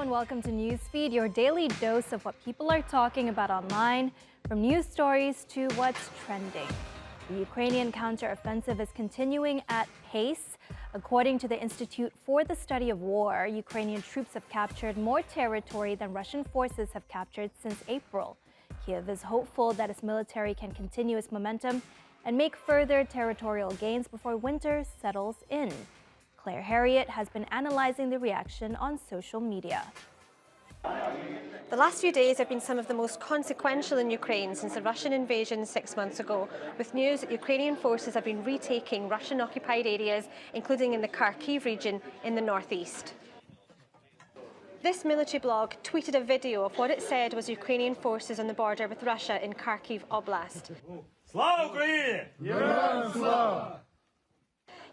and welcome to Newsfeed, your daily dose of what people are talking about online, from news stories to what's trending. The Ukrainian counteroffensive is continuing at pace. According to the Institute for the Study of War, Ukrainian troops have captured more territory than Russian forces have captured since April. Kiev is hopeful that its military can continue its momentum and make further territorial gains before winter settles in. Claire Harriott has been analyzing the reaction on social media. The last few days have been some of the most consequential in Ukraine since the Russian invasion 6 months ago, with news that Ukrainian forces have been retaking Russian-occupied areas, including in the Kharkiv region in the northeast. This military blog tweeted a video of what it said was Ukrainian forces on the border with Russia in Kharkiv Oblast. Slava Ukraini! Героям слава!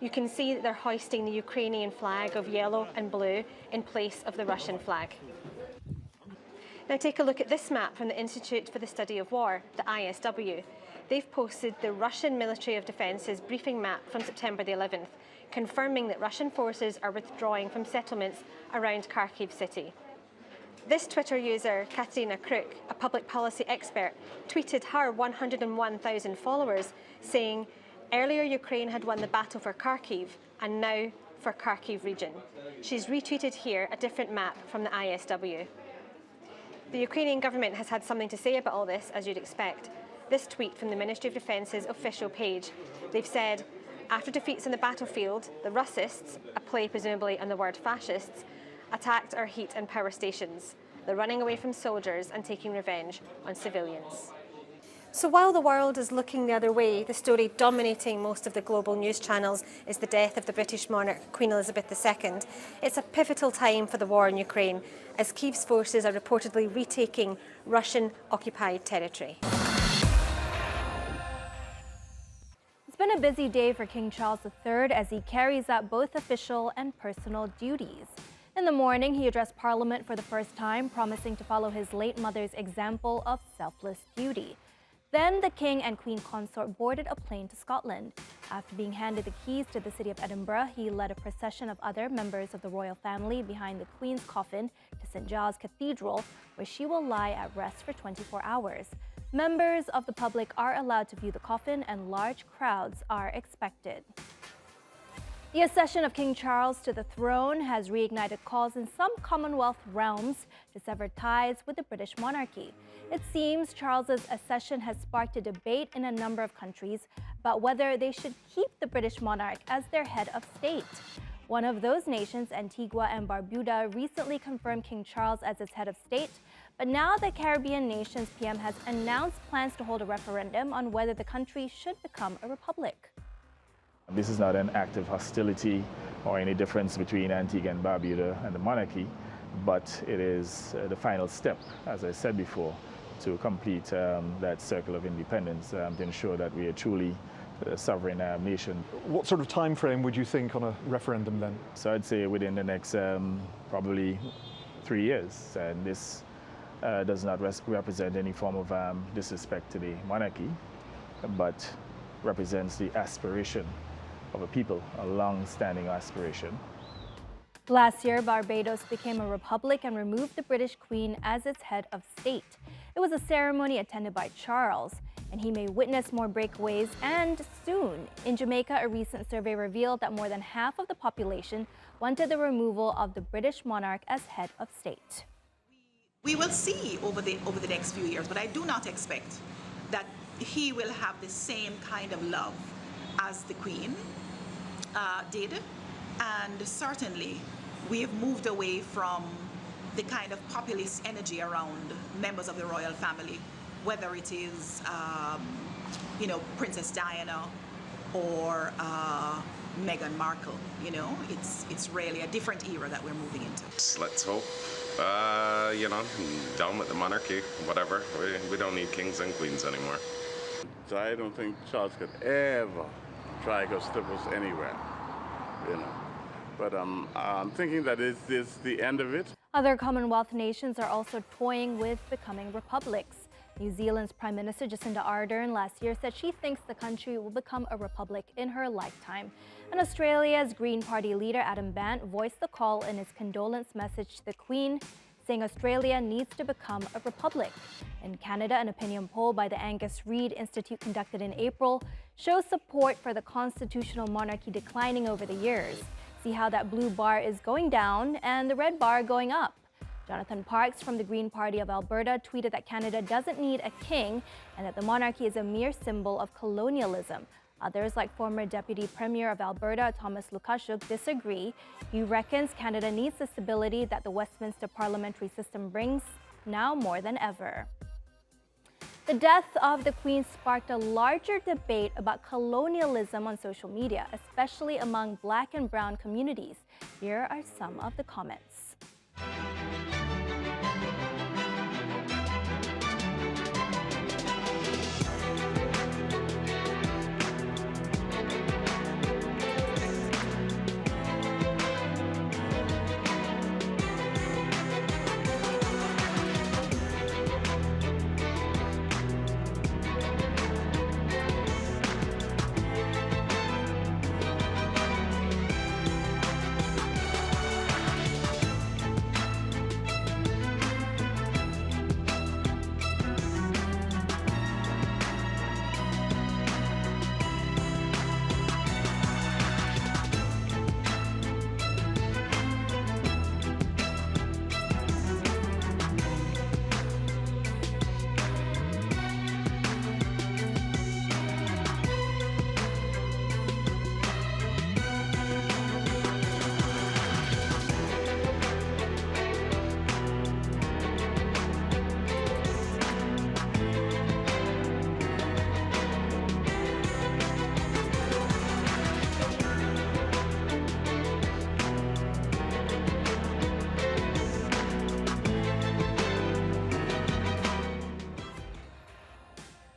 You can see that they're hoisting the Ukrainian flag of yellow and blue in place of the Russian flag. Now take a look at this map from the Institute for the Study of War, the ISW. They've posted the Russian Military of Defence's briefing map from September the 11th, confirming that Russian forces are withdrawing from settlements around Kharkiv city. This Twitter user, Katerina Kruk, a public policy expert, tweeted her 101,000 followers saying, "Earlier Ukraine had won the battle for Kharkiv and now for Kharkiv region." She's retweeted here a different map from the ISW. The Ukrainian government has had something to say about all this, as you'd expect. This tweet from the Ministry of Defence's official page. They've said, after defeats on the battlefield, the Russists, a play presumably on the word fascists, attacked our heat and power stations. They're running away from soldiers and taking revenge on civilians. So while the world is looking the other way, the story dominating most of the global news channels is the death of the British monarch, Queen Elizabeth II. It's a pivotal time for the war in Ukraine, as Kyiv's forces are reportedly retaking Russian-occupied territory. It's been a busy day for King Charles III as he carries out both official and personal duties. In the morning, he addressed Parliament for the first time, promising to follow his late mother's example of selfless duty. Then the King and Queen Consort boarded a plane to Scotland. After being handed the keys to the city of Edinburgh, he led a procession of other members of the royal family behind the Queen's coffin to St. Giles Cathedral, where she will lie at rest for 24 hours. Members of the public are allowed to view the coffin and large crowds are expected. The accession of King Charles to the throne has reignited calls in some Commonwealth realms to sever ties with the British monarchy. It seems Charles's accession has sparked a debate in a number of countries about whether they should keep the British monarch as their head of state. One of those nations, Antigua and Barbuda, recently confirmed King Charles as its head of state, but now the Caribbean nation's PM has announced plans to hold a referendum on whether the country should become a republic. This is not an act of hostility or any difference between Antigua and Barbuda and the monarchy, but it is the final step, as I said before, to complete that circle of independence to ensure that we are truly a sovereign nation. What sort of time frame would you think on a referendum then? So I'd say within the next probably 3 years, and this does not represent any form of disrespect to the monarchy, but represents the aspiration of a people, a long-standing aspiration. Last year, Barbados became a republic and removed the British Queen as its head of state. It was a ceremony attended by Charles, and he may witness more breakaways and soon. In Jamaica, a recent survey revealed that more than half of the population wanted the removal of the British monarch as head of state. We will see over the next few years, but I do not expect that he will have the same kind of love as the Queen did, and certainly we have moved away from the kind of populist energy around members of the royal family, whether it is Princess Diana or Meghan Markle. It's really a different era that we're moving into. Let's hope. Down with the monarchy, whatever. We don't need kings and queens anymore. So I don't think Charles could ever try to go stipple anywhere, But I'm thinking that is this the end of it? Other Commonwealth nations are also toying with becoming republics. New Zealand's Prime Minister Jacinda Ardern last year said she thinks the country will become a republic in her lifetime. And Australia's Green Party leader Adam Bandt voiced the call in his condolence message to the Queen, saying Australia needs to become a republic. In Canada, an opinion poll by the Angus Reid Institute conducted in April shows support for the constitutional monarchy declining over the years. See how that blue bar is going down and the red bar going up. Jonathan Parks from the Green Party of Alberta tweeted that Canada doesn't need a king and that the monarchy is a mere symbol of colonialism. Others, like former Deputy Premier of Alberta, Thomas Lukashuk, disagree. He reckons Canada needs the stability that the Westminster parliamentary system brings now more than ever. The death of the Queen sparked a larger debate about colonialism on social media, especially among Black and Brown communities. Here are some of the comments.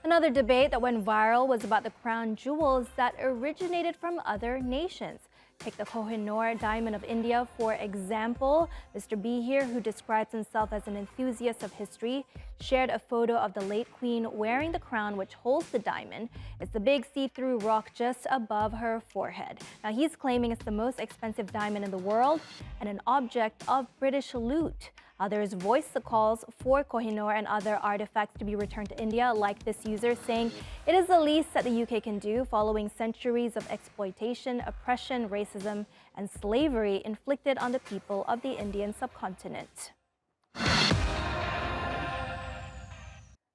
Another debate that went viral was about the crown jewels that originated from other nations. Take the Kohinoor diamond of India, for example. Mr. B here, who describes himself as an enthusiast of history, shared a photo of the late queen wearing the crown which holds the diamond. It's the big see-through rock just above her forehead. Now he's claiming it's the most expensive diamond in the world and an object of British loot. Others voiced the calls for Kohinoor and other artifacts to be returned to India, like this user, saying it is the least that the UK can do following centuries of exploitation, oppression, racism, and slavery inflicted on the people of the Indian subcontinent.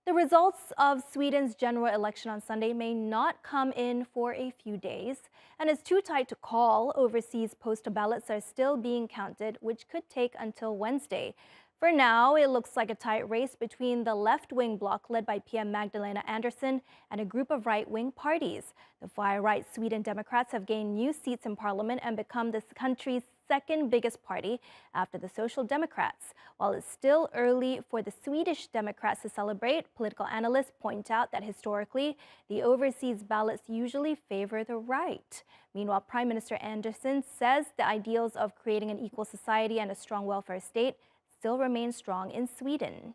The results of Sweden's general election on Sunday may not come in for a few days, and it's too tight to call. Overseas postal ballots are still being counted, which could take until Wednesday. For now, it looks like a tight race between the left-wing bloc led by PM Magdalena Andersson and a group of right-wing parties. The far-right Sweden Democrats have gained new seats in parliament and become the country's second biggest party after the Social Democrats. While it's still early for the Swedish Democrats to celebrate, political analysts point out that historically, the overseas ballots usually favor the right. Meanwhile, Prime Minister Andersson says the ideals of creating an equal society and a strong welfare state still remain strong in Sweden.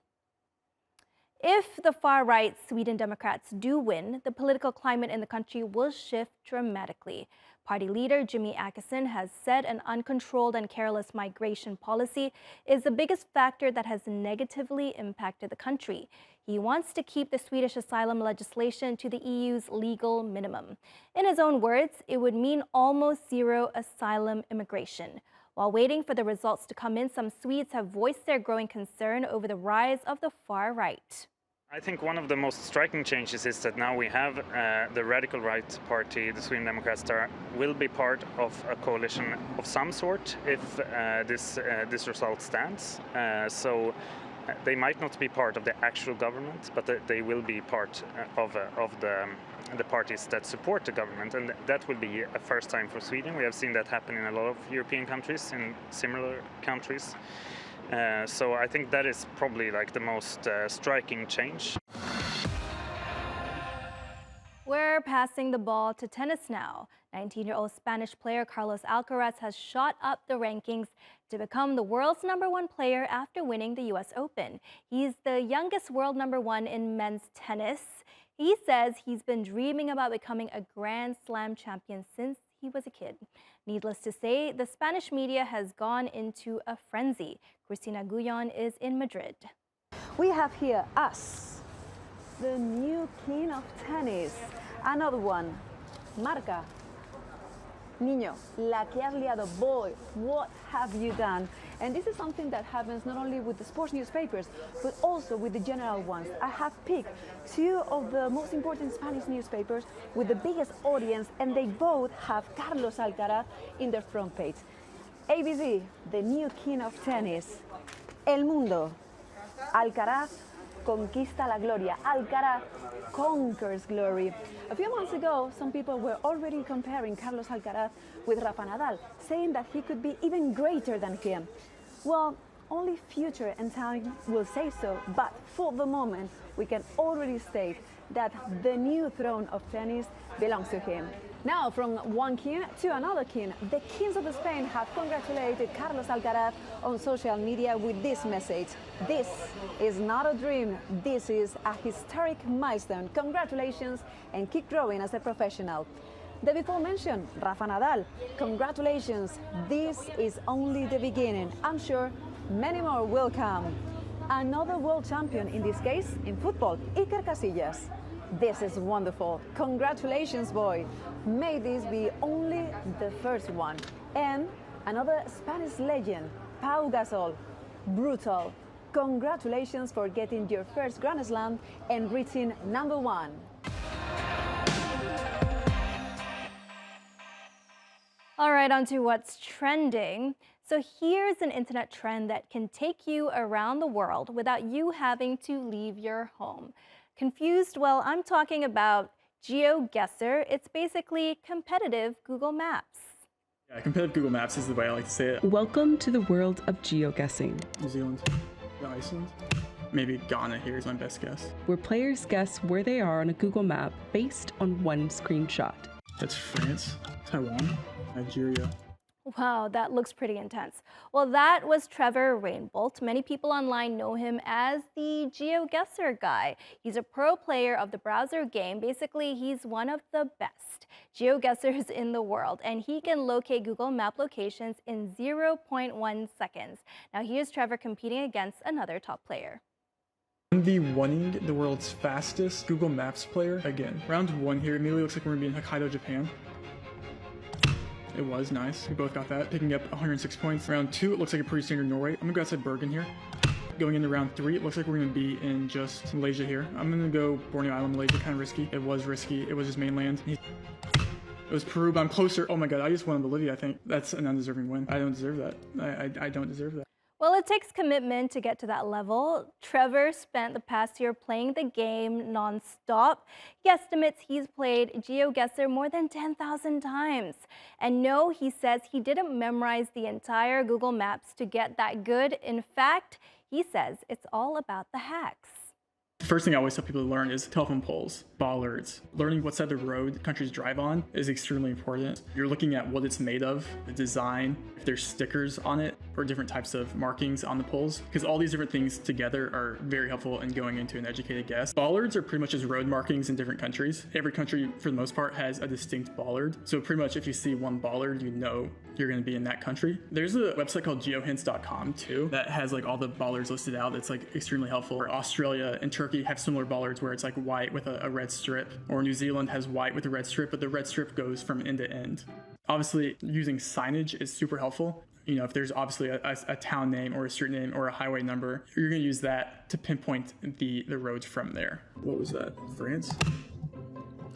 If the far-right Sweden Democrats do win, the political climate in the country will shift dramatically. Party leader Jimmy Åkesson has said an uncontrolled and careless migration policy is the biggest factor that has negatively impacted the country. He wants to keep the Swedish asylum legislation to the EU's legal minimum. In his own words, it would mean almost zero asylum immigration. While waiting for the results to come in, some Swedes have voiced their growing concern over the rise of the far right. I think one of the most striking changes is that now we have the radical right party, the Sweden Democrats, will be part of a coalition of some sort if this result stands. So they might not be part of the actual government, but they will be part of the parties that support the government, and that will be a first time for Sweden. We have seen that happen in a lot of European countries, in similar countries. So I think that is probably like the most striking change. We're passing the ball to tennis now. 19-year-old Spanish player Carlos Alcaraz has shot up the rankings to become the world's #1 player after winning the US Open. He's the youngest world #1 in men's tennis. He says he's been dreaming about becoming a Grand Slam champion since he was a kid. Needless to say, the Spanish media has gone into a frenzy. Cristina Guyon is in Madrid. We have here us, the new king of tennis. Another one, Marca. Niño, la que has liado, boy, what have you done? And this is something that happens not only with the sports newspapers, but also with the general ones. I have picked two of the most important Spanish newspapers with the biggest audience, and they both have Carlos Alcaraz in their front page. ABC, the new king of tennis. El Mundo, Alcaraz conquista la gloria. Alcaraz conquers glory. A few months ago, some people were already comparing Carlos Alcaraz with Rafa Nadal, saying that he could be even greater than him. Well, only future and time will say so, but for the moment, we can already state that the new throne of tennis belongs to him. Now, from one king to another king, the kings of Spain have congratulated Carlos Alcaraz on social media with this message. This is not a dream, this is a historic milestone. Congratulations and keep growing as a professional. The before mentioned, Rafa Nadal, congratulations, this is only the beginning. I'm sure many more will come. Another world champion, in this case, in football, Iker Casillas. This is wonderful. Congratulations, boy. May this be only the first one. And another Spanish legend, Pau Gasol. Brutal. Congratulations for getting your first Grand Slam and reaching #1. All right, on to what's trending. So here's an internet trend that can take you around the world without you having to leave your home. Confused? Well, I'm talking about Geoguessr. It's basically competitive Google Maps. Yeah, competitive Google Maps is the way I like to say it. Welcome to the world of geoguessing. New Zealand, Iceland, maybe Ghana here is my best guess. Where players guess where they are on a Google map based on one screenshot. That's France, Taiwan, Nigeria. Wow, that looks pretty intense. Well, that was Trevor Rainbolt. Many people online know him as the Geoguessr guy. He's a pro player of the browser game. Basically, he's one of the best Geoguessrs in the world, and he can locate Google Map locations in 0.1 seconds. Now, here's Trevor competing against another top player. I'm winning the world's fastest Google Maps player again. Round 1 here immediately looks like we're gonna be in Hokkaido, Japan. It was nice. We both got that, picking up 106 points. Round 2, it looks like a pretty standard Norway. I'm gonna go outside Bergen here. Going into round 3, it looks like we're gonna be in just Malaysia here. I'm gonna go Borneo Island, Malaysia, kind of risky. It was risky. It was just mainland. It was Peru, but I'm closer. Oh my God, I just won Bolivia, I think. That's an undeserving win. I don't deserve that. I don't deserve that. Well, it takes commitment to get to that level. Trevor spent the past year playing the game non-stop. He estimates he's played Geoguessr more than 10,000 times. And no, he says he didn't memorize the entire Google Maps to get that good. In fact, he says it's all about the hacks. First thing I always tell people to learn is telephone poles, bollards. Learning what side of the road countries drive on is extremely important. You're looking at what it's made of, the design, if there's stickers on it, or different types of markings on the poles, because all these different things together are very helpful in going into an educated guess. Bollards are pretty much just road markings in different countries. Every country, for the most part, has a distinct bollard. So pretty much if you see one bollard, you know you're going to be in that country. There's a website called geohints.com too that has like all the bollards listed out. That's like extremely helpful. Australia and Turkey have similar bollards where it's like white with a red strip, or New Zealand has white with a red strip, but the red strip goes from end to end. Obviously, using signage is super helpful. You know, if there's obviously a town name or a street name or a highway number, you're going to use that to pinpoint the roads from there. What was that? France?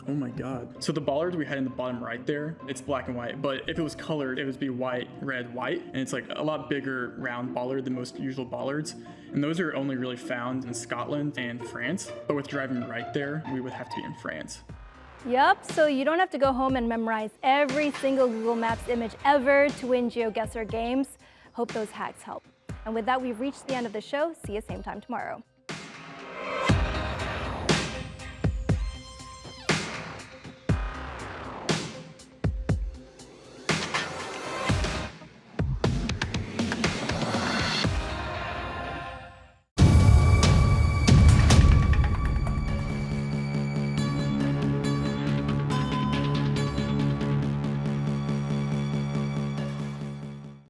Oh my God. So the bollard we had in the bottom right there, it's black and white, but if it was colored, it would be white, red, white. And it's like a lot bigger round bollard than most usual bollards. And those are only really found in Scotland and France. But with driving right there, we would have to be in France. Yep, so you don't have to go home and memorize every single Google Maps image ever to win Geoguessr games. Hope those hacks help. And with that, we've reached the end of the show. See you same time tomorrow.